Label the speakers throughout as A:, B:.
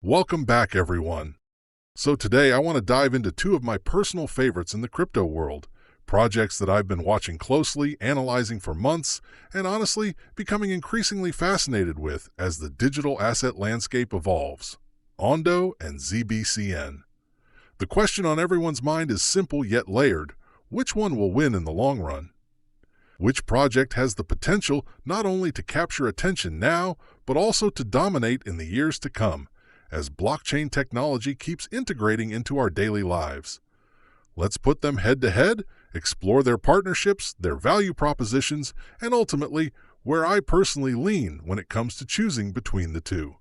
A: Welcome back, everyone. So today I want to dive into two of my personal favorites in the crypto world, projects that I've been watching closely, analyzing for months, and honestly becoming increasingly fascinated with as the digital asset landscape evolves. ONDO and ZBCN. The question on everyone's mind is simple yet layered. Which one will win in the long run? Which project has the potential not only to capture attention now, but also to dominate in the years to come, as blockchain technology keeps integrating into our daily lives? Let's put them head-to-head, explore their partnerships, their value propositions, and ultimately, where I personally lean when it comes to choosing between the two.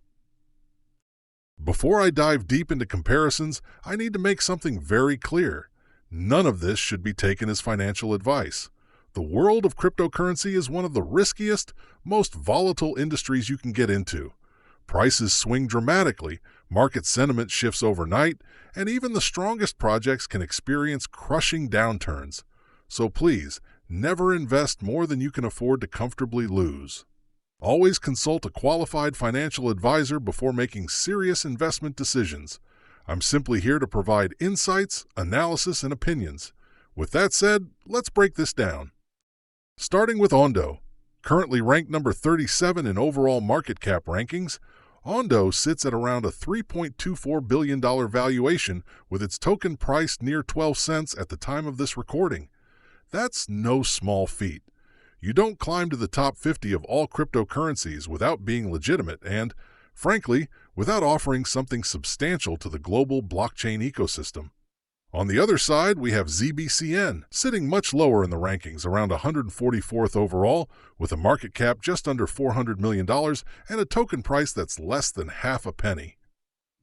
A: Before I dive deep into comparisons, I need to make something very clear. None of this should be taken as financial advice. The world of cryptocurrency is one of the riskiest, most volatile industries you can get into. Prices swing dramatically, market sentiment shifts overnight, and even the strongest projects can experience crushing downturns. So please, never invest more than you can afford to comfortably lose. Always consult a qualified financial advisor before making serious investment decisions. I'm simply here to provide insights, analysis, and opinions. With that said, let's break this down. Starting with ONDO. Currently ranked number 37 in overall market cap rankings, ONDO sits at around a $3.24 billion valuation with its token priced near 12 cents at the time of this recording. That's no small feat. You don't climb to the top 50 of all cryptocurrencies without being legitimate and, frankly, without offering something substantial to the global blockchain ecosystem. On the other side, we have ZBCN, sitting much lower in the rankings, around 144th overall, with a market cap just under $400 million and a token price that's less than half a penny.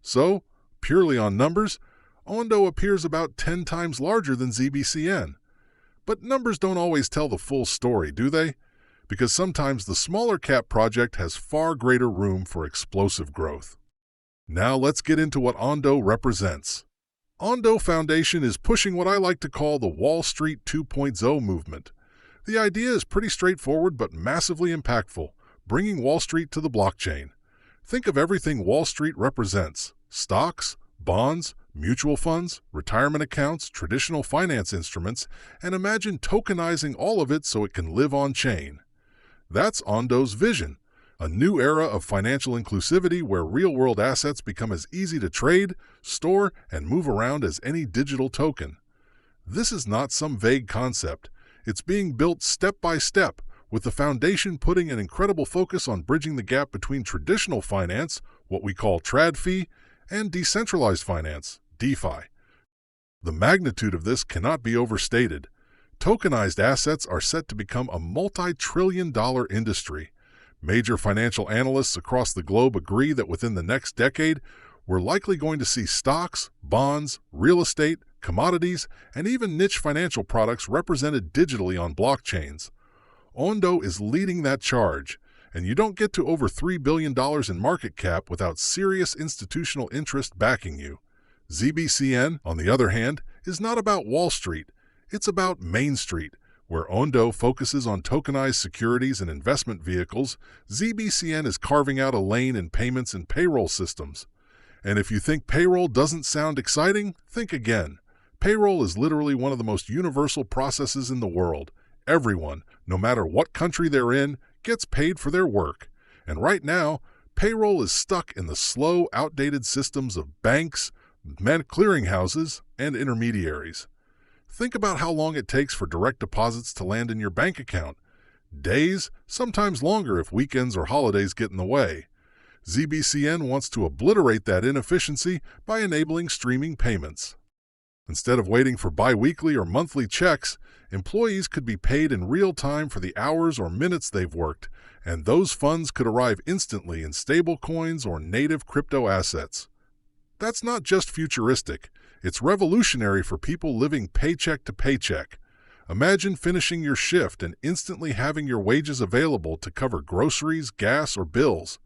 A: So, purely on numbers, ONDO appears about 10 times larger than ZBCN. But numbers don't always tell the full story, do they? Because sometimes the smaller cap project has far greater room for explosive growth. Now let's get into what ONDO represents. ONDO Foundation is pushing what I like to call the Wall Street 2.0 movement. The idea is pretty straightforward but massively impactful, bringing Wall Street to the blockchain. Think of everything Wall Street represents: stocks, bonds, mutual funds, retirement accounts, traditional finance instruments, and imagine tokenizing all of it so it can live on-chain. That's ONDO's vision. A new era of financial inclusivity where real-world assets become as easy to trade, store, and move around as any digital token. This is not some vague concept. It's being built step by step, with the foundation putting an incredible focus on bridging the gap between traditional finance, what we call TradFi, and decentralized finance, DeFi. The magnitude of this cannot be overstated. Tokenized assets are set to become a multi-trillion-dollar industry. Major financial analysts across the globe agree that within the next decade, we're likely going to see stocks, bonds, real estate, commodities, and even niche financial products represented digitally on blockchains. ONDO is leading that charge, and you don't get to over $3 billion in market cap without serious institutional interest backing you. ZBCN, on the other hand, is not about Wall Street. It's about Main Street. Where ONDO focuses on tokenized securities and investment vehicles, ZBCN is carving out a lane in payments and payroll systems. And if you think payroll doesn't sound exciting, think again. Payroll is literally one of the most universal processes in the world. Everyone, no matter what country they're in, gets paid for their work. And right now, payroll is stuck in the slow, outdated systems of banks, clearinghouses, and intermediaries. Think about how long it takes for direct deposits to land in your bank account. Days, sometimes longer if weekends or holidays get in the way. ZBCN wants to obliterate that inefficiency by enabling streaming payments. Instead of waiting for bi-weekly or monthly checks, employees could be paid in real time for the hours or minutes they've worked, and those funds could arrive instantly in stablecoins or native crypto assets. That's not just futuristic. It's revolutionary for people living paycheck to paycheck. Imagine finishing your shift and instantly having your wages available to cover groceries, gas, or bills.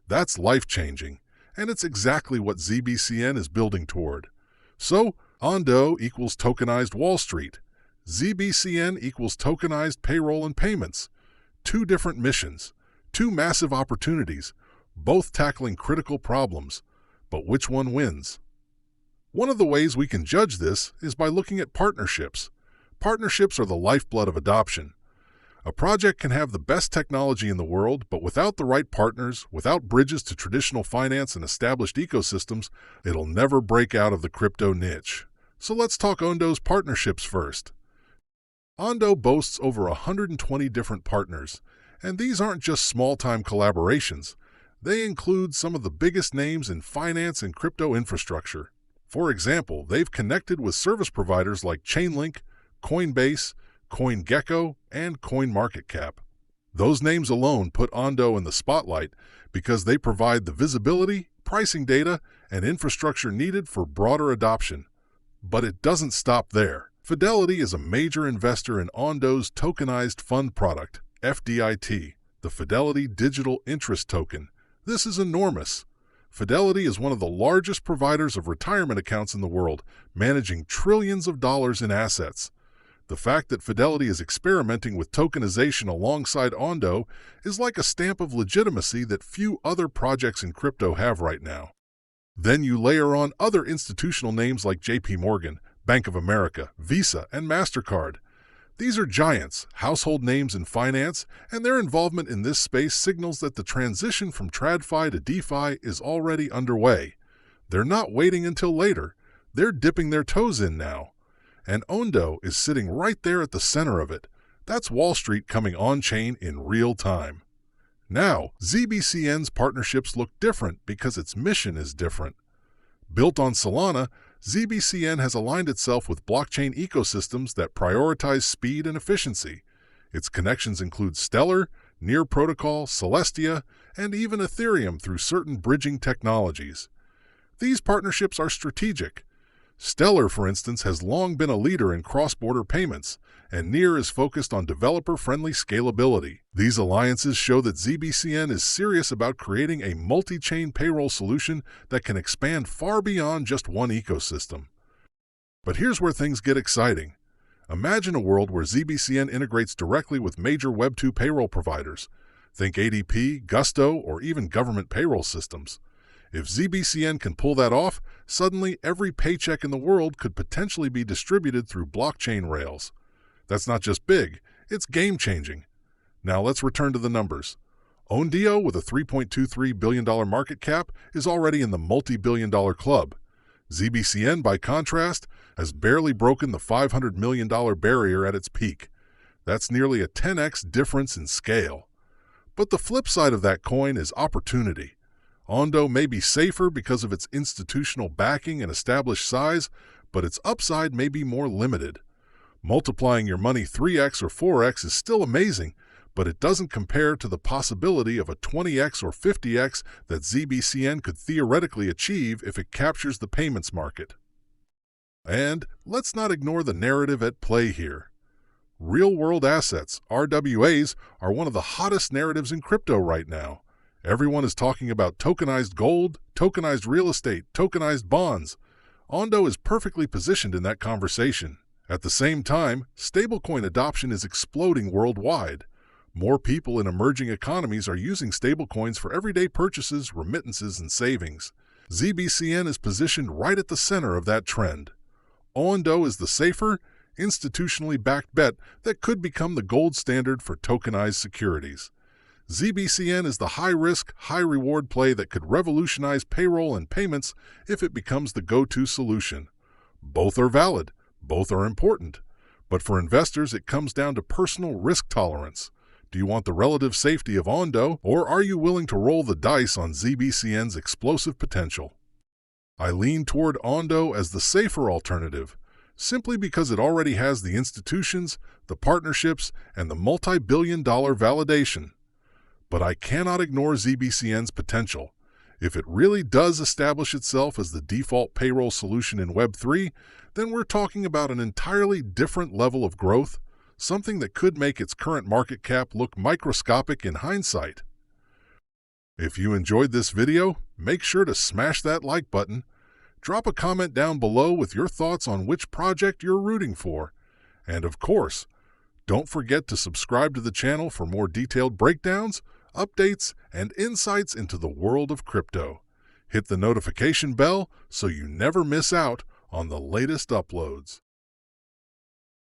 A: That's life-changing, and it's exactly what ZBCN is building toward. So, ONDO equals tokenized Wall Street. ZBCN equals tokenized payroll and payments. Two different missions, two massive opportunities, both tackling critical problems. But which one wins? One of the ways we can judge this is by looking at partnerships. Partnerships are the lifeblood of adoption. A project can have the best technology in the world, but without the right partners, without bridges to traditional finance and established ecosystems, it'll never break out of the crypto niche. So let's talk ONDO's partnerships first. ONDO boasts over 120 different partners, and these aren't just small-time collaborations. They include some of the biggest names in finance and crypto infrastructure. For example, they've connected with service providers like Chainlink, Coinbase, CoinGecko, and CoinMarketCap. Those names alone put ONDO in the spotlight because they provide the visibility, pricing data, and infrastructure needed for broader adoption. But it doesn't stop there. Fidelity is a major investor in ONDO's tokenized fund product, FDIT, the Fidelity Digital Interest Token. This is enormous. Fidelity is one of the largest providers of retirement accounts in the world, managing trillions of dollars in assets. The fact that Fidelity is experimenting with tokenization alongside ONDO is like a stamp of legitimacy that few other projects in crypto have right now. Then you layer on other institutional names like JP Morgan, Bank of America, Visa, and MasterCard. These are giants, household names in finance, and their involvement in this space signals that the transition from TradFi to DeFi is already underway. They're not waiting until later. They're dipping their toes in now. And ONDO is sitting right there at the center of it. That's Wall Street coming on-chain in real time. Now, ZBCN's partnerships look different because its mission is different. Built on Solana, ZBCN has aligned itself with blockchain ecosystems that prioritize speed and efficiency. Its connections include Stellar, Near Protocol, Celestia, and even Ethereum through certain bridging technologies. These partnerships are strategic. Stellar, for instance, has long been a leader in cross-border payments, and Near is focused on developer-friendly scalability. These alliances show that ZBCN is serious about creating a multi-chain payroll solution that can expand far beyond just one ecosystem. But here's where things get exciting. Imagine a world where ZBCN integrates directly with major Web2 payroll providers. Think ADP, Gusto, or even government payroll systems. If ZBCN can pull that off, suddenly every paycheck in the world could potentially be distributed through blockchain rails. That's not just big, it's game-changing. Now let's return to the numbers. ONDO, with a $3.23 billion market cap, is already in the multi-billion-dollar club. ZBCN, by contrast, has barely broken the $500 million barrier at its peak. That's nearly a 10x difference in scale. But the flip side of that coin is opportunity. ONDO may be safer because of its institutional backing and established size, but its upside may be more limited. Multiplying your money 3x or 4x is still amazing, but it doesn't compare to the possibility of a 20x or 50x that ZBCN could theoretically achieve if it captures the payments market. And let's not ignore the narrative at play here. Real-world assets, RWAs, are one of the hottest narratives in crypto right now. Everyone is talking about tokenized gold, tokenized real estate, tokenized bonds. ONDO is perfectly positioned in that conversation. At the same time, stablecoin adoption is exploding worldwide. More people in emerging economies are using stablecoins for everyday purchases, remittances, and savings. ZBCN is positioned right at the center of that trend. ONDO is the safer, institutionally backed bet that could become the gold standard for tokenized securities. ZBCN is the high-risk, high-reward play that could revolutionize payroll and payments if it becomes the go-to solution. Both are valid, both are important, but for investors it comes down to personal risk tolerance. Do you want the relative safety of ONDO, or are you willing to roll the dice on ZBCN's explosive potential? I lean toward ONDO as the safer alternative, simply because it already has the institutions, the partnerships, and the multi-billion-dollar validation. But I cannot ignore ZBCN's potential. If it really does establish itself as the default payroll solution in Web3, then we're talking about an entirely different level of growth, something that could make its current market cap look microscopic in hindsight. If you enjoyed this video, make sure to smash that like button. Drop a comment down below with your thoughts on which project you're rooting for. And of course, don't forget to subscribe to the channel for more detailed breakdowns, updates, and insights into the world of crypto. Hit the notification bell so you never miss out on the latest uploads.